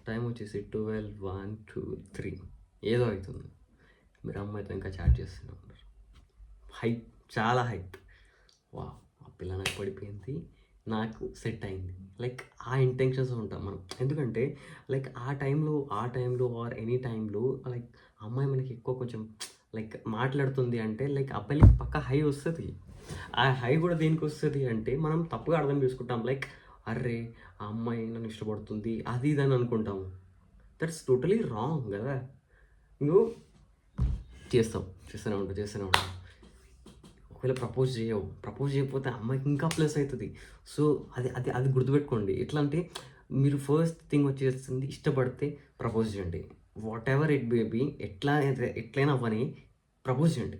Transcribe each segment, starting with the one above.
Time వచ్చేసి 12, 1, 2, 3 ఏదో అవుతుంది. మీరు అమ్మాయితో ఇంకా చాట్ చేస్తూనే ఉంటారు. హైప్, చాలా హైప్. వావ్! ఆ పిల్ల నాకు పడిపోయింది. నాకు సెట్ అయింది. లైక్ ఆ ఇంటెన్షన్స్ ఉంటాం మనం. ఎందుకంటే లైక్ ఆ టైంలో ఆర్ ఎనీ టైంలో లైక్ అమ్మాయి మనకి ఎక్కువ కొంచెం లైక్ మాట్లాడుతుంది అంటే లైక్ అబ్బాయిలకి పక్కా హై వస్తది. ఆ హై కూడా దేనికొస్తది అంటే మనం తప్పుగా అర్థం చేసుకుంటాం. Like array! ఆ అమ్మాయి నన్ను ఇష్టపడుతుంది అది ఇది అని అనుకుంటాము. దట్స్ టోటలీ రాంగ్ గదా! నువ్వు చేస్తూనే ఉంటాం. ఒకవేళ ప్రపోజ్ చేయకపోతే అమ్మాయికి ఇంకా ప్లస్ అవుతుంది. సో అది గుర్తుపెట్టుకోండి. ఎట్లా అంటే మీరు ఫస్ట్ థింగ్ వచ్చేసింది ఇష్టపడితే ప్రపోజ్ చేయండి. Whatever it may be, ఎట్లైనా అవ్వని ప్రపోజ్ చేయండి.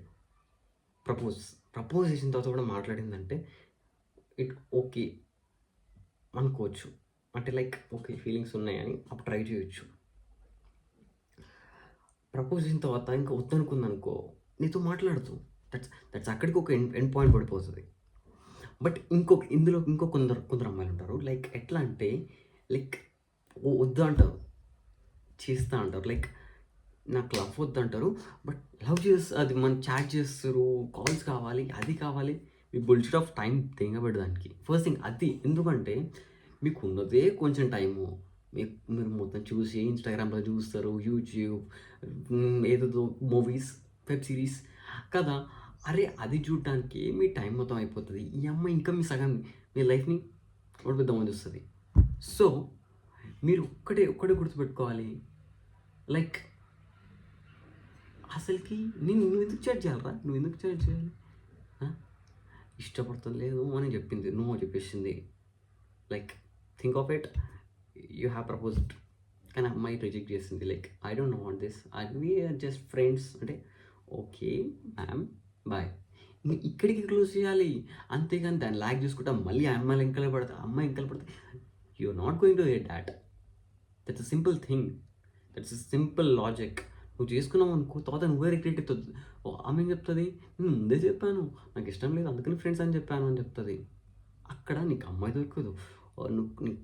ప్రపోజ్ చేసిన తర్వాత కూడా మాట్లాడిందంటే ఇట్ ఓకే అనుకోవచ్చు. అంటే లైక్ ఓకే ఫీలింగ్స్ ఉన్నాయని అప్పుడు ట్రై చేయొచ్చు. ప్రపోజ్ చేసిన తర్వాత ఇంకా వద్దనుకుందనుకో నీతో మాట్లాడదు. దట్స్ అక్కడికి ఒక ఎండ్ పాయింట్ పడిపోతుంది. బట్ ఇందులో కొందరు అమ్మాయిలు ఉంటారు. లైక్ ఎట్లా అంటే లైక్ వద్దు అంటారు, చేస్తా అంటారు. లైక్ నాకు లవ్ వద్దంటారు. బట్ లవ్ అది మనం చాట్ చేస్తారు, కాల్స్ కావాలి, అది కావాలి. మీ బుల్షిట్ ఆఫ్ టైం తెగబెడు దానికి. ఫస్ట్ థింగ్ అది. ఎందుకంటే మీకు ఉన్నదే కొంచెం టైము. మీరు మొత్తం చూసి ఇన్‌స్టాగ్రామ్‌లో చూస్తారు, యూట్యూబ్, ఏదేదో మూవీస్, వెబ్ సిరీస్ కదా! అరే! అది చూడటానికి మీ టైం మొత్తం అయిపోతది. ఈ అమ్మాయి ఇంకా మీ లైఫ్‌ని ఓడిపిద్దామని చూస్తది. సో, మీరు ఒక్కటే గుర్తుపెట్టుకోవాలి. లైక్ అసలకి నువ్వెందుకు చాట్ చేయాలిరా? నువ్వెందుకు చాట్ చేయాలి? ఆ! ఇష్టపడతలేదు అని చెప్పింది. నో చెప్పేసింది. Like think of it. You have proposed. కానీ అమ్మాయి రిజెక్ట్ చేసింది. Like I don't want this. We are just friends అంటే ఓకే మ్యామ్ బాయ్. ఇక్కడికి క్లోజ్ చేయాలి. అంతేగాని దాన్ని లాగ్ చూసుకుంటా మళ్ళీ ఆ అమ్మాయి వెనకాల పడితే you are not going to get that. That's a simple thing. That's a simple logic. నువ్వు చేసుకున్నావు అనుకో తర్వాత నువ్వే రిగ్రెట్ అవుతుంది. ఆమె ఏం చెప్తుంది, నేను ముందే చెప్పాను నాకు ఇష్టం లేదు అందుకని ఫ్రెండ్స్ అని చెప్పాను అని చెప్తుంది. అక్కడ నీకు అమ్మాయి దొరకదు.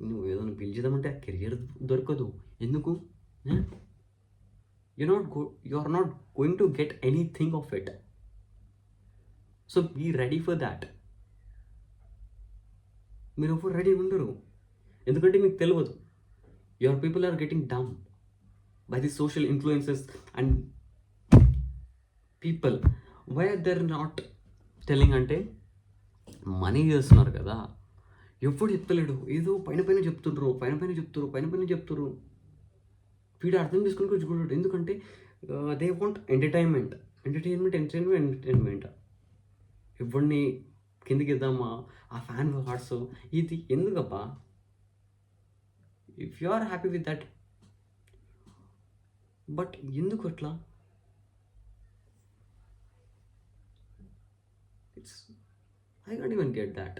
నువ్వు ఏదైనా పిలిచేదామంటే ఆ కెరియర్ దొరకదు. ఎందుకు? You are not going to get anything of it. So be ready for that. మీరు ఎప్పుడు రెడీ ఉండరు. ఎందుకంటే మీకు తెలియదు. Your people are getting dumb by the social influences and people. Why they're not telling అంటే money చేస్తున్నారు కదా. ఎప్పుడు చెప్తలేడు. ఏదో పైన చెప్తుర్రు. వీడు అర్థం చేసుకుని కూర్చుకుంటాడు. ఎందుకంటే దే వాంట్ ఎంటర్టైన్మెంట్. ఎవరిని కిందికి ఇద్దామా, ఆ ఫ్యాన్ హార్ట్స్ ఇది ఎందుకబ్బా? If you are happy with that, but ఎందుకు అట్లా? I can't even get that.